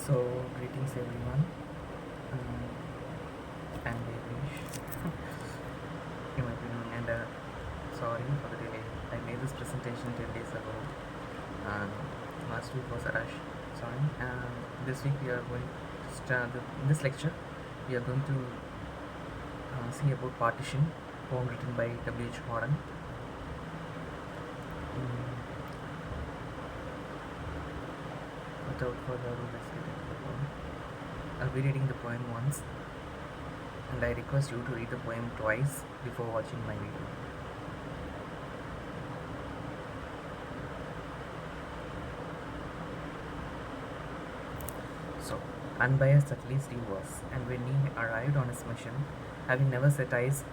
So, greetings everyone. Um, I'm Devesh, in my opinion, and sorry for the delay. I made this presentation 10 days ago. Um, Last week was a rush. Sorry. This week we are going to start in this lecture. We are going to see about Partition, poem written by W.H.Auden. Without further ado, let's get into the poem. I'll be reading the poem once, and I request you to read the poem twice before watching my video. So, unbiased at least he was, and when he arrived on his mission, having never set eyes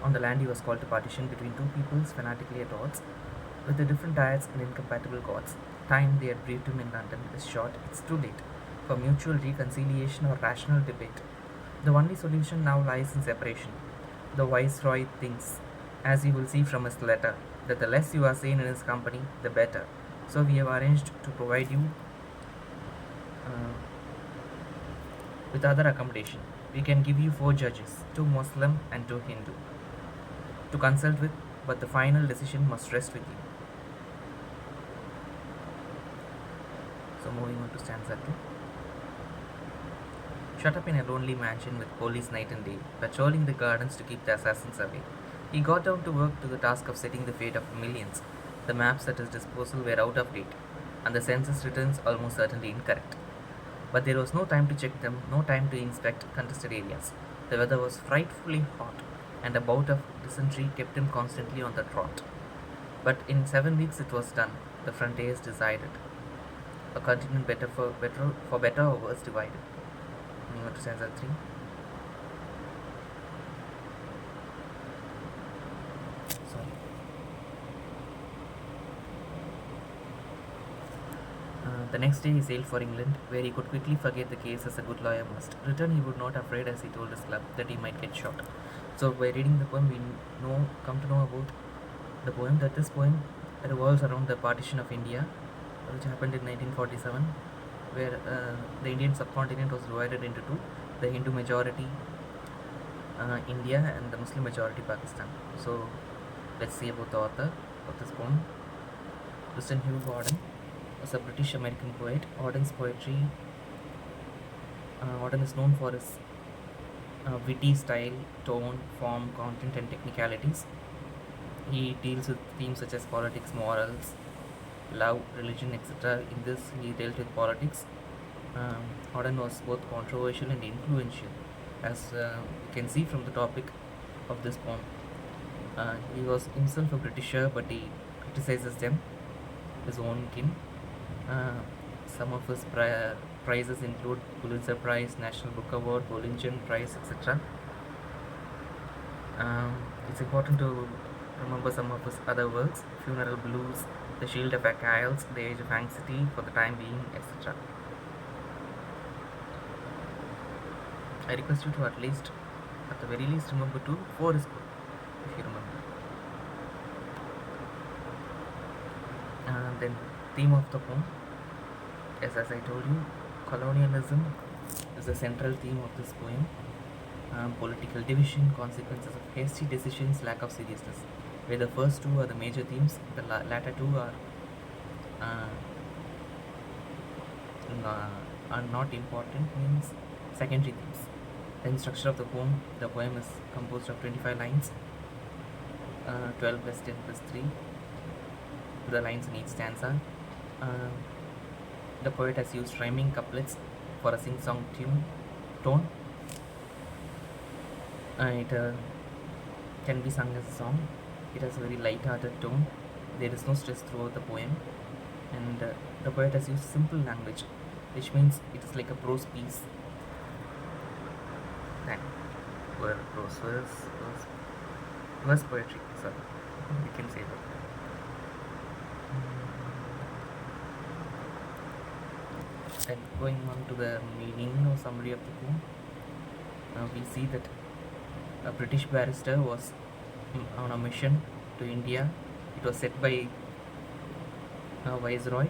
on the land he was called to partition between two peoples fanatically at odds, with the different diets and incompatible gods. Time they had briefed him in London is short, it's too late for mutual reconciliation or rational debate. The only solution now lies in separation. The Viceroy thinks, as you will see from his letter, that the less you are seen in his company, the better. So we have arranged to provide you with other accommodation. We can give you 4 judges, 2 Muslim and 2 Hindu, to consult with, but the final decision must rest with you. So moving on to stanza 2. Shut up in a lonely mansion with police night and day, patrolling the gardens to keep the assassins away, he got down to work to the task of setting the fate of millions. The maps at his disposal were out of date, and the census returns almost certainly incorrect. But there was no time to check them, no time to inspect contested areas. The weather was frightfully hot, and a bout of dysentery kept him constantly on the trot. But in 7 weeks it was done. The frontiers decided. A continent for better or worse divided. Moving on to stanza 3. Sorry. The next day he sailed for England, where he could quickly forget the case as a good lawyer must. Return he would not afraid, as he told his club, that he might get shot. So by reading the poem, we come to know about the poem, that this poem revolves around the partition of India, which happened in 1947, where the Indian subcontinent was divided into two: the Hindu majority India and the Muslim majority Pakistan. So let's see about the author of this poem. Kirubhakaran was a British American poet. Auden's poetry, Auden is known for his witty style, tone, form, content, and technicalities. He deals with themes such as politics, morals, love, religion, etc. In this, he dealt with politics. Auden was both controversial and influential, as you can see from the topic of this poem. He was himself a Britisher, but he criticizes them, his own kin. Some of his prizes include Pulitzer Prize, National Book Award, Bolingen Prize, etc. It's important to remember some of his other works: Funeral Blues, The Shield of Achilles, The Age of Anxiety, For the Time Being, etc. I request you to at the very least, remember 2. 4 is good, if you remember. Then, theme of the poem. As I told you, colonialism is the central theme of this poem. Political division, consequences of hasty decisions, lack of seriousness. Where the first 2 are the major themes, the latter 2 are not important, means secondary themes. Then structure of the poem is composed of 25 lines, 12 plus 10 plus 3, the lines in each stanza. The poet has used rhyming couplets for a sing-song tone. It can be sung as a song. It has a very light-hearted tone. There is no stress throughout the poem, and the poet has used simple language, which means it is like a prose piece. Verse poetry. Sorry, we can say that. And going on to the meaning or summary of the poem, we see that a British barrister was on a mission to India. It was set by Viceroy,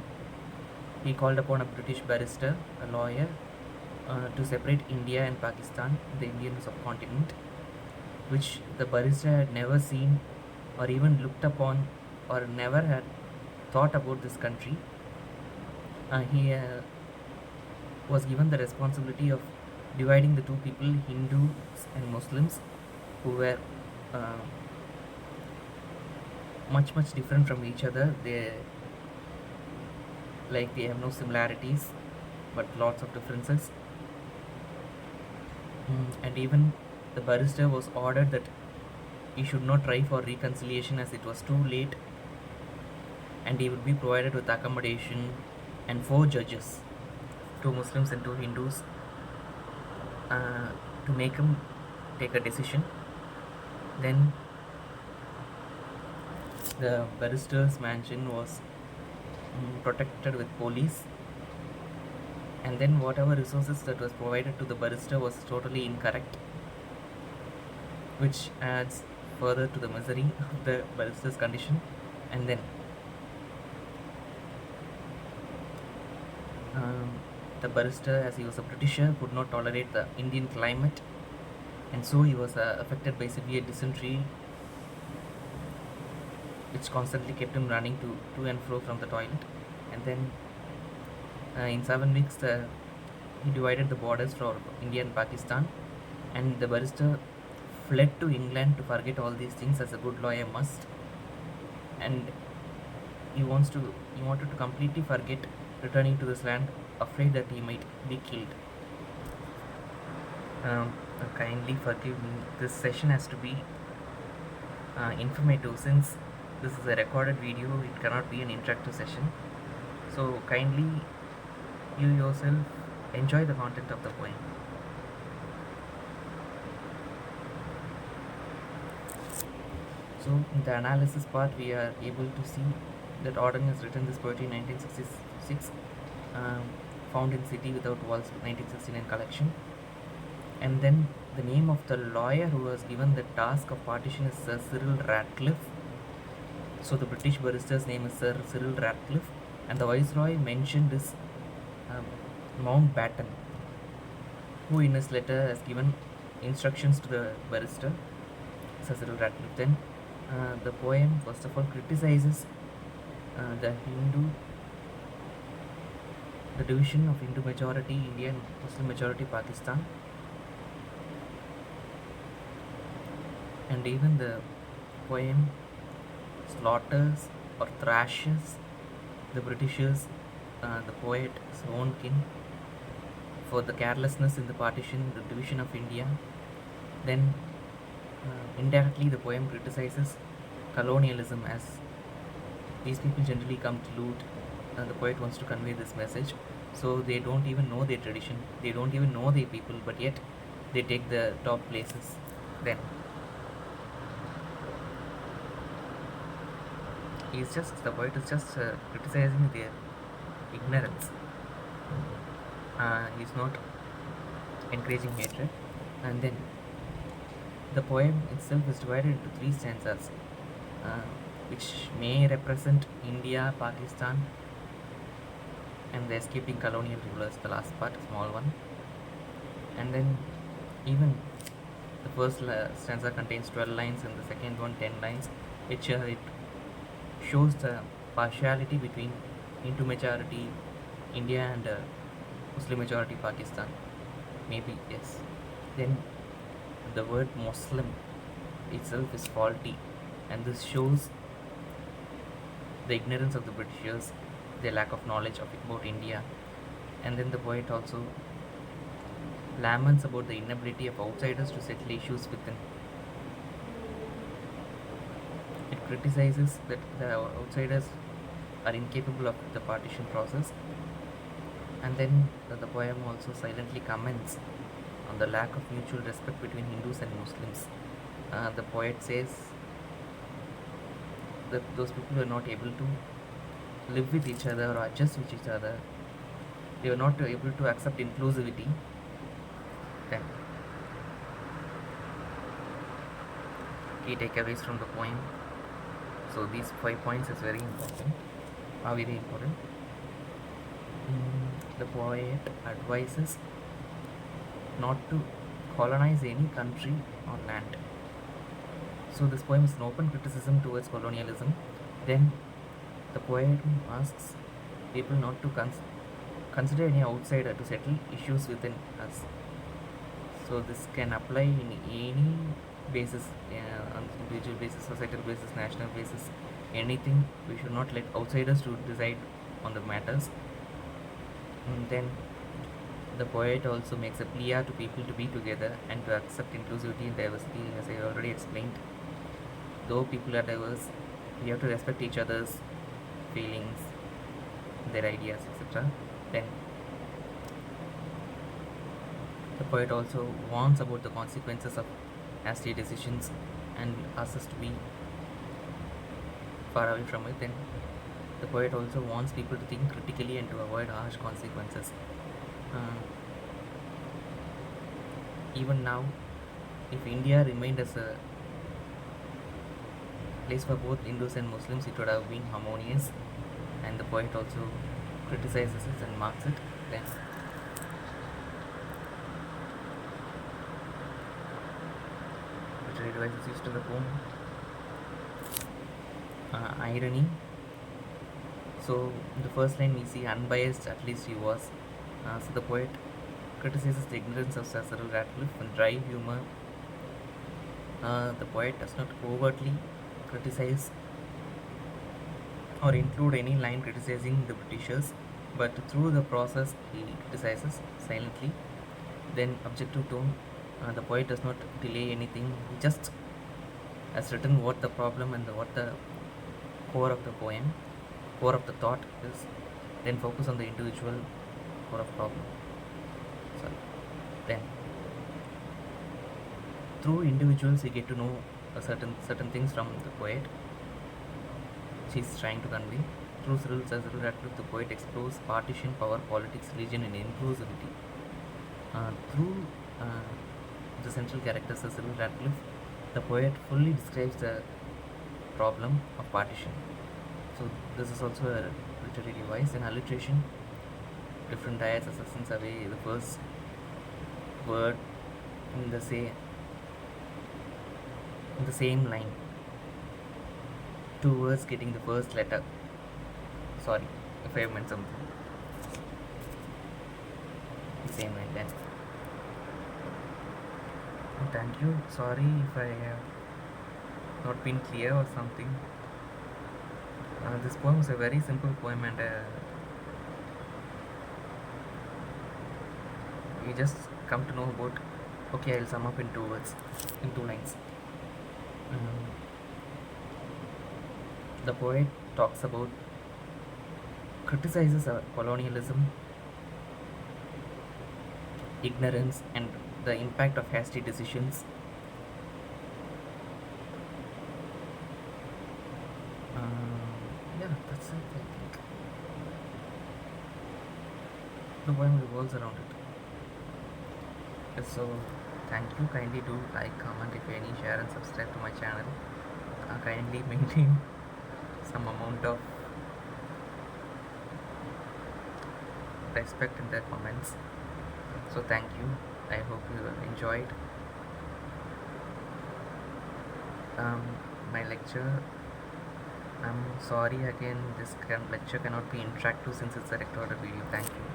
He called upon a British barrister, a lawyer, to separate India and Pakistan, the Indian subcontinent, which the barrister had never seen or even looked upon or never had thought about this country. He was given the responsibility of dividing the two people, Hindus and Muslims, who were uh, much different from each other. They have no similarities, but lots of differences. And even the barrister was ordered that he should not try for reconciliation as it was too late, and he would be provided with accommodation and 4 judges, 2 Muslims and 2 Hindus, to make him take a decision. Then the barrister's mansion was protected with police, and then whatever resources that was provided to the barrister was totally incorrect, which adds further to the misery of the barrister's condition. And then the barrister, as he was a Britisher, could not tolerate the Indian climate, and so he was affected by severe dysentery, which constantly kept him running to and fro from the toilet. And then in 7 weeks he divided the borders for India and Pakistan, and the barrister fled to England to forget all these things, as a good lawyer must, and he wanted to completely forget returning to this land, afraid that he might be killed. Kindly forgive me, this session has to be informative, since this is a recorded video. It cannot be an interactive session, so kindly you yourself enjoy the content of the poem. So in the analysis part, we are able to see that Auden has written this poetry in 1966, found in City Without Walls, 1969 collection. And then the name of the lawyer who was given the task of partition is Sir Cyril Ratcliffe. So the British barrister's name is Sir Cyril Ratcliffe, and the Viceroy mentioned is Mountbatten, who in his letter has given instructions to the barrister, Sir Cyril Ratcliffe. Then the poem first of all criticizes the division of Hindu majority India and Muslim majority Pakistan, and even the poem slaughters or thrashes the Britishers, the poet's own kin, for the carelessness in the partition, the division of India. Then indirectly the poem criticizes colonialism, as these people generally come to loot, and the poet wants to convey this message. So they don't even know their tradition, they don't even know their people, but yet they take the top places. Then the poet is just criticizing their ignorance. He's not encouraging hatred. And then the poem itself is divided into 3 stanzas, which may represent India, Pakistan, and the escaping colonial rulers. The last part, small one. And then even the first stanza contains 12 lines, and the second one 10 lines, which it shows the partiality between Hindu majority India and Muslim majority Pakistan. Maybe, yes. Then the word Muslim itself is faulty, and this shows the ignorance of the Britishers, their lack of knowledge about India. And then the poet also laments about the inability of outsiders to settle issues within. It criticizes that the outsiders are incapable of the partition process. And then the poem also silently comments on the lack of mutual respect between Hindus and Muslims. The poet says that those people were not able to live with each other or adjust with each other. They were not able to accept inclusivity. Then key takeaways from the poem. So these 5 points is very important, are very important. The poet advises not to colonize any country or land. So this poem is an open criticism towards colonialism. Then the poet asks people not to consider any outsider to settle issues within us. So this can apply in any basis, on individual basis, societal basis, national basis, anything. We should not let outsiders to decide on the matters. And then the poet also makes a plea to people to be together and to accept inclusivity and diversity, as I already explained. Though people are diverse, we have to respect each other's feelings, their ideas, etc. Then the poet also warns about the consequences of hasty decisions and asks us to be far away from it. Then the poet also wants people to think critically and to avoid harsh consequences. Even now, if India remained as a place for both Hindus and Muslims, it would have been harmonious. And the poet also criticizes it and marks it. Then literary devices used in the poem. Irony. So in the first line we see unbiased, at least he was. So the poet criticizes the ignorance of Sir Cyril Radcliffe and dry humor. The poet does not overtly criticize or include any line criticizing the Britishers, but through the process he criticizes silently. Then objective tone. The poet does not delay anything. He just has written what the problem and what the core of the poem, core of the thought is. Then focus on the individual core of problem. Then through individuals we get to know certain things from the poet she's trying to convey. Through Cyril Radcliffe, the poet explores partition, power, politics, religion, and inclusivity. Through the central character Sir Cyril Radcliffe, the poet fully describes the problem of partition. So this is also a literary device. In alliteration, different diets assassins away the first word in the same line. Two words getting the first letter. Sorry if I meant something. Same line then. Thank you. Sorry if I have not been clear or something. This poem is a very simple poem, and you just come to know about. Okay, I'll sum up in 2 words, in 2 lines. The poet talks about, criticizes colonialism, ignorance, and the impact of hasty decisions. Yeah, that's it, I think. The poem revolves around it. So, thank you. Kindly do like, comment if any, share and subscribe to my channel. Kindly maintain some amount of respect in the comments. So thank you. I hope you enjoyed my lecture. I'm sorry again, this lecture cannot be interactive since it's a recorded video. Thank you.